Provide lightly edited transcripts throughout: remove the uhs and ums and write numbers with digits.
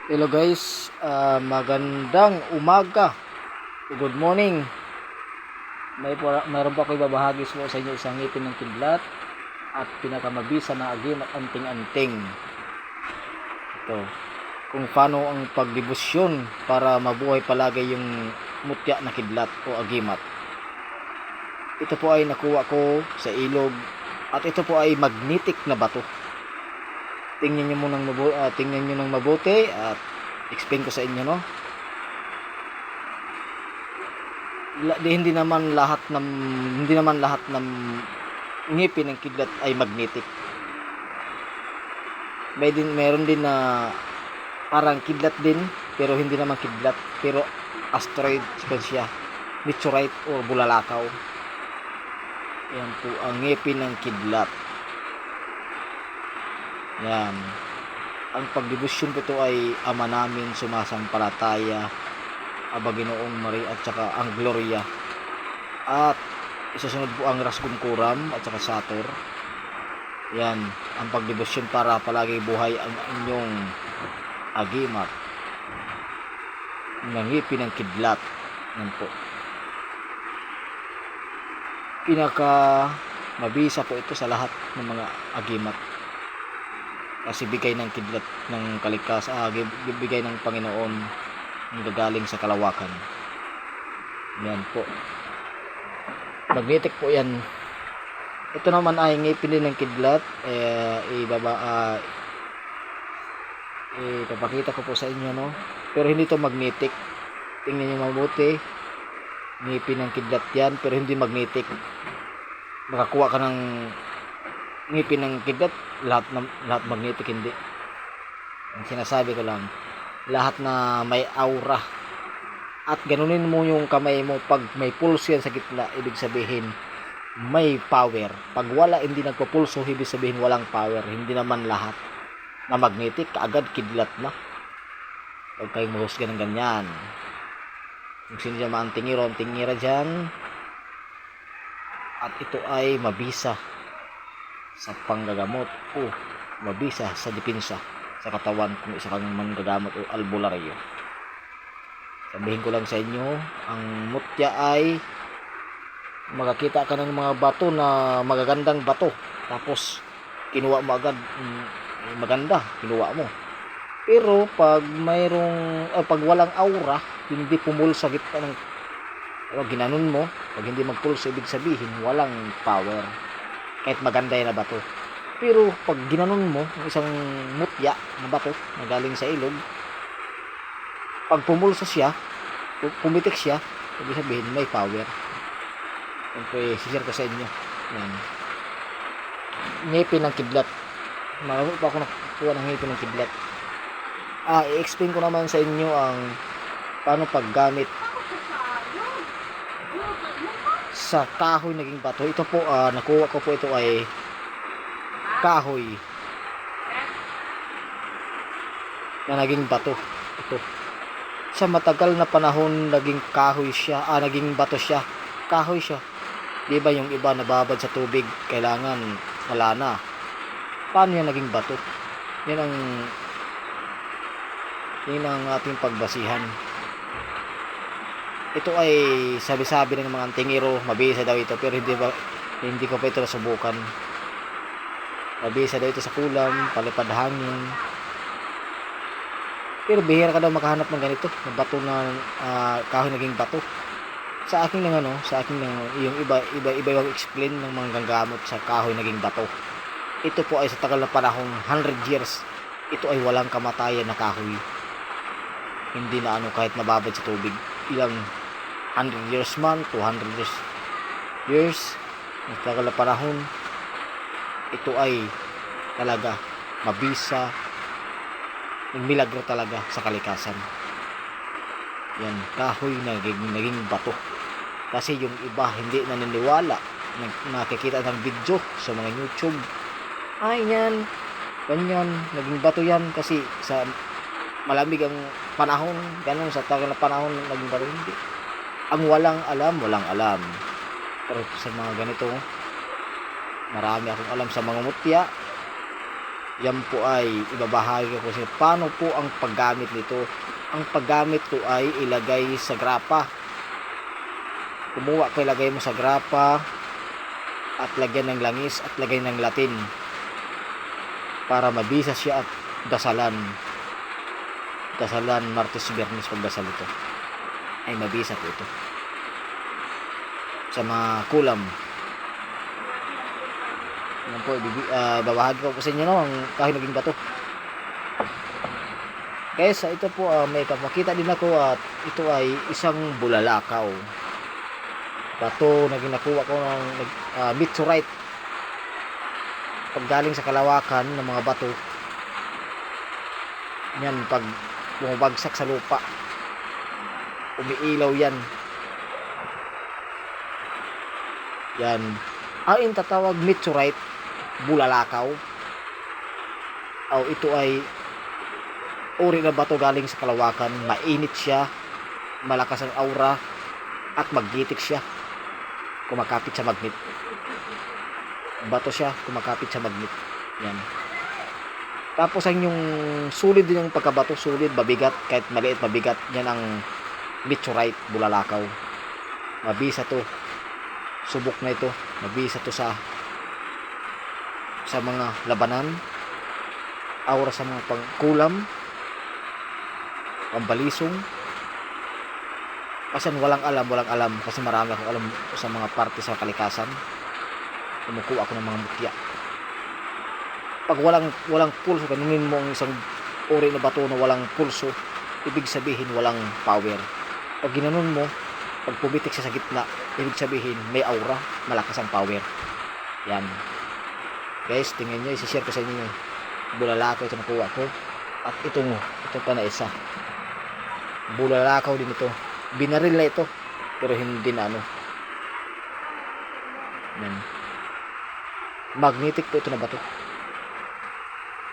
Hello guys, magandang umaga. Good morning. Mayroon pa ako ibabahagi sa inyo isang ngipin ng kidlat at pinakamabisa na agim at anting-anting. Ito, kung paano ang pagdibusyon para mabuhay palagi yung mutya na kidlat o agimat. Ito po ay nakuha ko sa ilog at ito po ay magnetic na bato. Tingnan niyo nang mabuti at explain ko sa inyo, no. Hindi naman lahat ng ngipin ng kidlat ay magnetic. Meron din na parang kidlat din pero hindi naman kidlat, pero asteroid siya, meteorite o bulalakaw. Yan po ang ngipin ng kidlat. Yan. Ang pagdibusyon ko ito ay Ama namin sumasampalataya, Aba Ginoong Maria at saka ang Gloria. At isasunod po ang Rasgumkuram at saka Sator. Yan. Ang pagdibusyon para palagi buhay ang inyong agimat. Ngipin ng kidlat. Yan po. Pinaka mabisa po ito sa lahat ng mga agimat. Kasi bigay ng kidlat ng bigay ng Panginoon ang gagaling sa kalawakan. Yan po. Magnetic po yan. Ito naman ay ngipin din ng kidlat. Ipapakita ko po sa inyo, no. Pero hindi to magnetic. Tingnan niyo mabuti. Ngipin ng kidlat yan pero hindi magnetic. Makakuha ka ng ngipin ng kidlat, lahat magnetic, hindi. Ang sinasabi ko lang, lahat na may aura. At ganunin mo yung kamay mo pag may pulso yan sa gitna, ibig sabihin may power. Pag wala, hindi nagpo-pulso, ibig sabihin walang power. Hindi naman lahat na magnetic kaagad kidlat na. Huwag kayong mahusga ng ganyan. Kung sino dyan ang tingira dyan. At ito ay mabisa sa panggagamot o mabisa sa depensa sa katawan kung isa kang manggagamot o albularyo. Sabihin ko lang sa inyo, ang mutya ay makakita ka ng mga bato na magagandang bato, tapos kinuha mo agad, maganda, kinuha mo. Pero pag pag walang aura, hindi pumulsa sa gitna ng ginanon mo, pag hindi magpulso, ibig sabihin walang power. Kahit maganda yan na bato. Pero pag ginanon mo ang isang mutya na bato na galing sa ilog, pag pumulsa siya, pumitik siya, ibig sabihin may power. Yan po i-share ko sa inyo. Yan. Ngipin ng kidlat. Marami pa ako nakuha ng ngipin ng kidlat. I-explain ko naman sa inyo ang paano paggamit sa kahoy naging bato. Ito po, nakuha ko po ito ay kahoy na naging bato. Ito. Sa matagal na panahon naging kahoy siya, naging bato siya. Kahoy siya. Di ba yung iba nababad sa tubig, kailangan wala na. Paano yan naging bato? Yan ang ating pagbasihan. Ito ay sabi-sabi ng mga antingero, mabisa daw ito, pero hindi ko pa ito nasubukan. Mabisa daw ito sa kulam, palipad hangin. Pero bihira ka daw makahanap ng ganito, ng bato na kahoy naging bato. Sa akin lang yung iba yung explain ng mga ganggamot sa kahoy naging bato. Ito po ay sa tagal na panahon, 100 years. Ito ay walang kamatayan na kahoy. Hindi na kahit nababad sa tubig. Ilang 100 years man, 200 years, tagal na panahon, ito ay talaga mabisa, milagro talaga sa kalikasan. Yan, kahoy naging bato. Kasi yung iba hindi naniniwala, nakikita ng video sa mga YouTube, ay yan, ganyan, naging bato yan kasi sa malamig ang panahon, ganun, sa tagal na panahon naging bato. Hindi. Ang walang alam. Pero sa mga ganito, marami akong alam sa mga mutya. Yan po ay ibabahagi ko sa inyo. Paano po ang paggamit nito? Ang paggamit ko ay ilagay sa grapa. Kumuha ko, ilagay mo sa grapa at lagyan ng langis at lagay ng Latin para mabisa siya at dasalan. Dasalan Martes, Biyernes, pagdasal ito ay mabisa po ito sa mga kulam. Yan po, babahagi ko po sa inyo no, ang kahoy naging bato. Kesa ito po, may papakita din ako at ito ay isang bulalakaw. Bato na ginakuha ko ng meteorite. Pag galing sa kalawakan ng mga bato, yan, pag bumabagsak sa lupa, umiilaw yan. Yan. Ang tatawag meteorite, bulalakaw. Ito ay uri na bato galing sa kalawakan. Mainit siya, malakas ang aura, at magnetic siya. Kumakapit sa magnet. Bato siya, kumakapit sa magnet. Yan. Tapos ang yung sulit din yung pagkabato, sulit, mabigat, kahit maliit, mabigat. Yan ang meteorite, bulalakaw. Mabisa to. Subok na ito. Mabisa to sa mga labanan, aura sa mga pangkulam, pambalisong. Kasi walang alam kasi marami akong alam sa mga parte sa kalikasan. Kumukuha ako ng mga mutya. Pag walang pulso, kanunin mo ang isang uri na bato na walang pulso, ibig sabihin walang power. Pag ginanon mo, pag pumitik siya sa gitna, ibig sabihin may aura, malakas ang power. Yan. Guys, tingnan nyo, isi-share ko sa inyo yung bulalakaw ito nakuha ko. At ito pa na isa. Bulalakaw din ito. Binaril na ito, pero hindi na ano. Yan. Magnetic po ito na bato.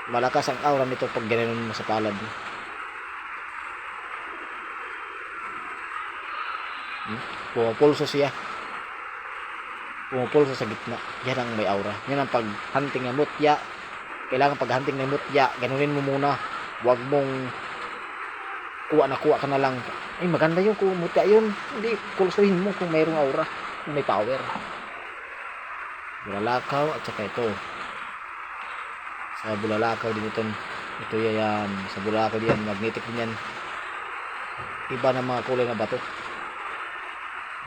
Malakas ang aura nito pag ganoon mo sa palad. Pumupulso siya. Pumupulso sa gitna. Yan ang may aura. Yan ang paghunting ng mutya. Kailangan paghunting ng mutya, ganunin mo muna. Huwag mong kuha ka na lang. Ay, maganda yung mutya yun. Hindi, pulsuhin mo kung mayroong aura, kung may power. Bulalakaw at saka ito. Sa bulalakaw din ito yan. Sa bulalakaw din yan, magnetic din yan. Iba ng mga kulay na bato.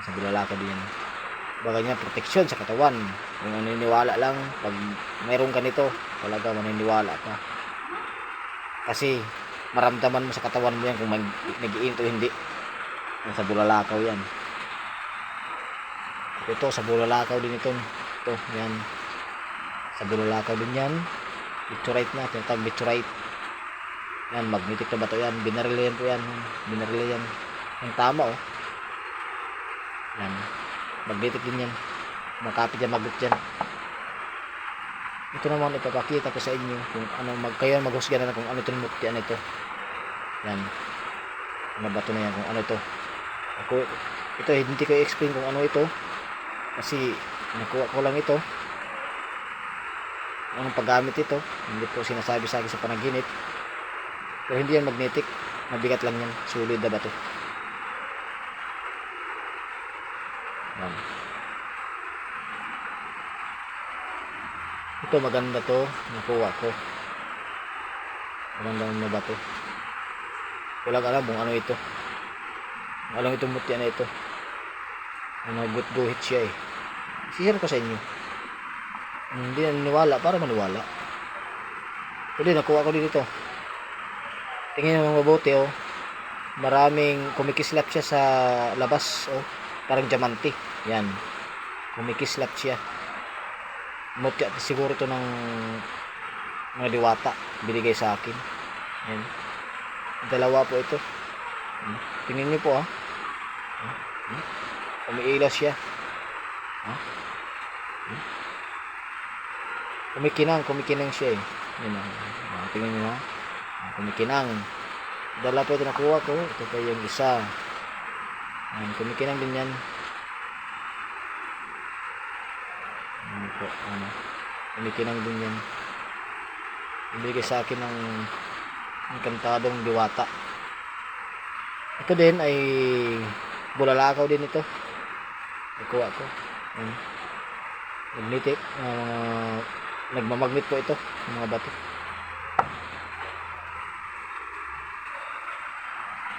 Sa bulalakaw din yan. Baga niya, proteksyon sa katawan. Kung maniniwala lang, pag mayroong ganito, talaga maniniwala ka. Kasi maramdaman mo sa katawan mo yan kung nag-iinto hindi. Sa bulalakaw yan. Ito sa bulalakaw din ito. Ito, yan. Sa bulalakaw din yan. Meteorite na, tinatawag meteorite. Yan, magnetic na bato yan. Binaril yan po yan. Binaril yan. Yung tama Yan. Magnetic din yan. Makapit yan, magnet yan. Ito naman ipapakita ko sa inyo kung ano, kayo maghusga na kung ano itong mutya na ito. Yan. Ano bato na yan, kung ano ito. Ito hindi ko i-explain kung ano ito. Kasi nakuha ko lang ito. Anong paggamit ito. Hindi po sinasabi sa akin sa panaginip. Pero hindi yan magnetic. Mabigat lang yan. Solid na bato. Yan. Ito maganda to. Nakuha ko. Maganda na bato. Walang alam kung ano ito. Alam itong mutya na ito. Ano, guhit siya share ko sa inyo. Hindi na naniwala para maniwala. Hindi, nakuha ko din ito. Tingnan nyo mabuti Maraming kumikislap siya sa labas parang diamante. Yan. Kumikislap siya. Mutya siguro ito ng mga diwata binigay sa akin. Yan. Dalawa po ito. Tingnan nyo po umiilaw siya. Kumikinang siya Yan tingnan nyo kumikinang. Dala po ito nakuha ko. Ito pa yung isa. Kumikinang din yan. Kumikinang din yan. Binigay sa akin ng Encantadong Diwata. Ito din ay bulalakaw din ito. Nakuha ko. Magnetic. Nagmamagnet po ito. Mga bato.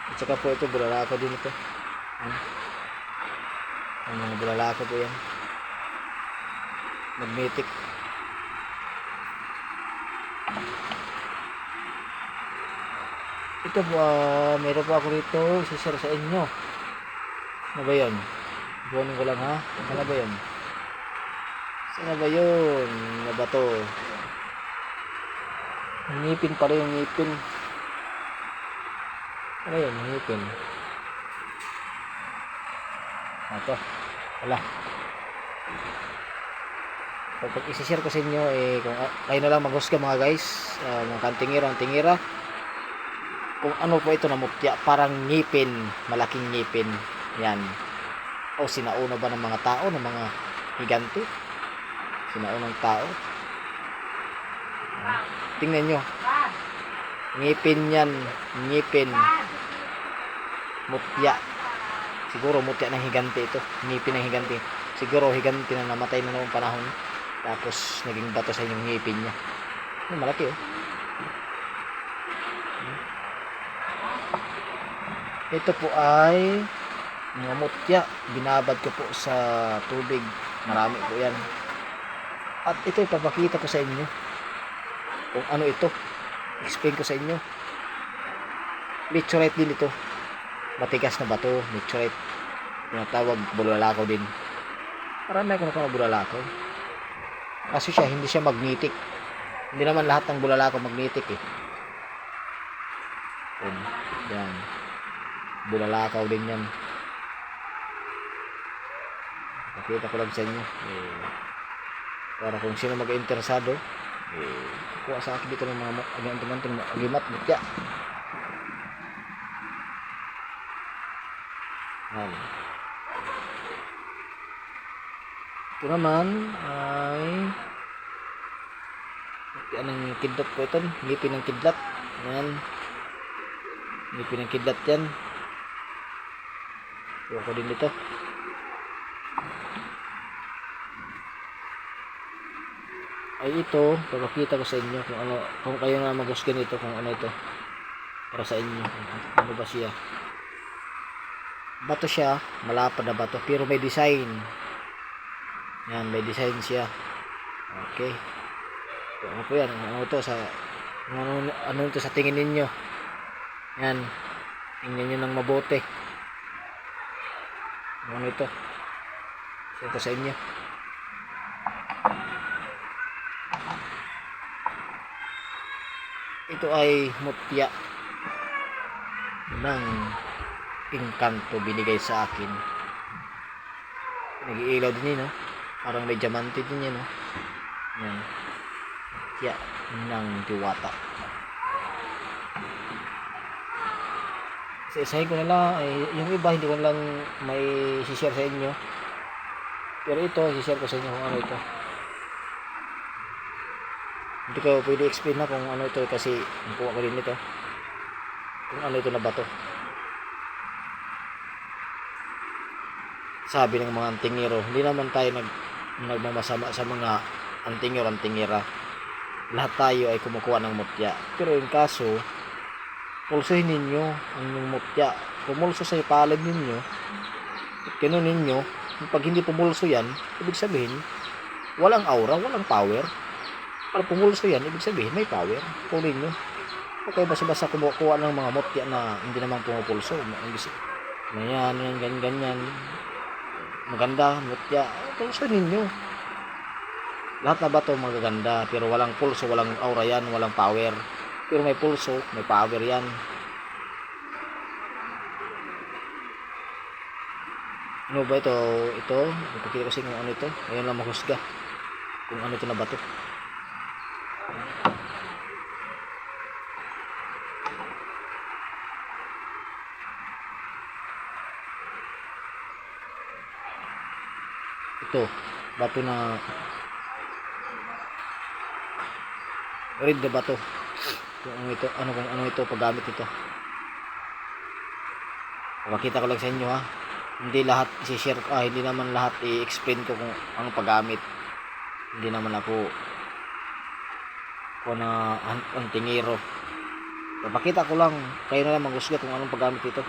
At saka po ito, bulalakaw din ito. Ang mga bulalakaw po yan. Magnetic. Ito po, meron po ako rito. Isishare sa inyo. Ano ba yun? Buwanin ko lang ha. Ano ba yun? Saan ba yun? Ano ba to? Ngipin pala yung ngipin. Ano yun? Ngipin. Ito. Wala. Pag isishare ko sa inyo, kung kayo na lang maghusga mga guys, mga kantingira, kung ano po ito na mutya, parang ngipin, malaking ngipin. Yan. O sinauna ba ng mga tao, ng mga higante? Sinaunang tao. Tingnan nyo. Ngipin yan. Ngipin. Mutya. Siguro mutya ng higante ito. Ngipin ng higante. Siguro higante na namatay na noong panahon. Tapos naging bato sa inyong ngipin niya. Malaki oh. Ito po ay mga mutya. Binabad ko po sa tubig. Marami po yan. At ito ipapakita ko sa inyo kung ano ito. Explain ko sa inyo. Meteorite din ito. Matigas na bato. Meteorite. Tinatawag bulalakaw din. Marami ako na bulalakaw. Kasi siya, hindi siya magnetic. Hindi naman lahat ng bulalakaw magnetic eh. Yan. Bulalakaw din yan. Pakita ko lang sa inyo. Para kung sino mag-interesado, kuha sa akin dito ng mga agimat, mutya. Yan. Ito naman ay yan ang kidlat po ito. Ngipin ng kidlat. Yan. Ngipin ng kidlat yan. Kuha ko din dito. Ay ito, papakita ko sa inyo kung ano, kung kayo na maghusga nito, kung ano ito para sa inyo, ano ba siya. Bato siya, malapad na bato, pero may design. Yan, may design siya. Okay. So, ano po yan, ano ito sa ano ito sa tingin ninyo. Yan, tingnan nyo ng mabuti. Ano ito, so ito sa inyo. Ito ay mutya ng engkanto binigay sa akin. Nag-iilaw din yun, no? Parang may diamante din yun, no? Yan. Mutya ng Diwata. Isa-isahin ko na lang. Yung iba hindi ko lang may share sa inyo. Pero ito, share ko sa inyo kung ano ito. Hindi ko pwede explain na kung ano ito kasi nakuha ko din ito. Kung ano ito na bato. Sabi ng mga antingero, hindi naman tayo nagmamasama sa mga antingero-antingera. Lahat tayo ay kumukuha ng mutya. Pero yung kaso, pulsuhin ninyo ang mutya. Pumulso sa palad ninyo, at kinunin ninyo, pag hindi pumulso yan, ibig sabihin, walang aura, walang power. Para pumulso yan, ibig sabihin may power. Kunin nyo. Okay, basta-basta kumukuha ng mga mutya na hindi naman pumupulso. Yan, ganyan. Maganda, mutya. Pulso ninyo. Lahat na ba ito magaganda, pero walang pulso, walang aura yan, walang power. Pero may pulso, may power yan. Ano ba ito? Ito, ipakita kasi kung ano ito. Ayun lang mahusga. Kung ano ito na bato. Ito, bato na Red na ba to? Kung ano ito, paggamit ito. Pakita ko lang sa inyo ha. Hindi lahat i-share ko, hindi naman lahat i-explain ko kung anong paggamit. Hindi naman ako na ang tingiro. Papakita ko lang, kayo na lang maghusga kung anong paggamit ito.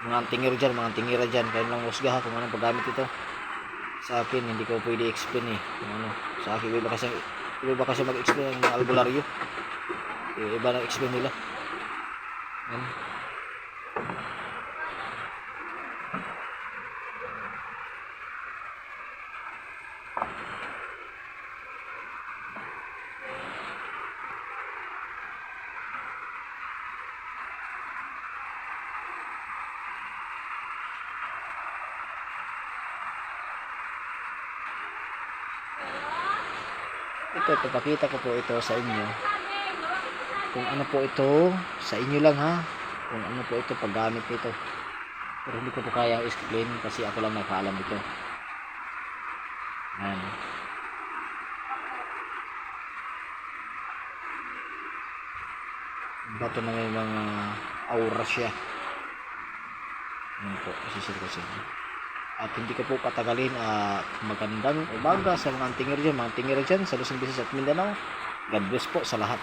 Mga tingiro dyan, mga tingira dyan, kayo na lang maghusga kung anong paggamit ito. Sa akin, hindi ko pwede explain kung ano. Sa akin, iba kasi mag-explain ng mga albularyo. Iba na explain nila. Yan. Ito, papakita ko po ito sa inyo. Kung ano po ito, sa inyo lang ha. Kung ano po ito, paggamit nito. Pero hindi ko po kaya explain kasi ako lang nakaalam ito. Ayan. Bato na may mga aura siya. Ayan po, isisir ko sa inyo. At hindi ko po patagalin, magandang umaga sa mga tingir dyan sa Luzon, Visayas at Mindanao. God bless po sa lahat.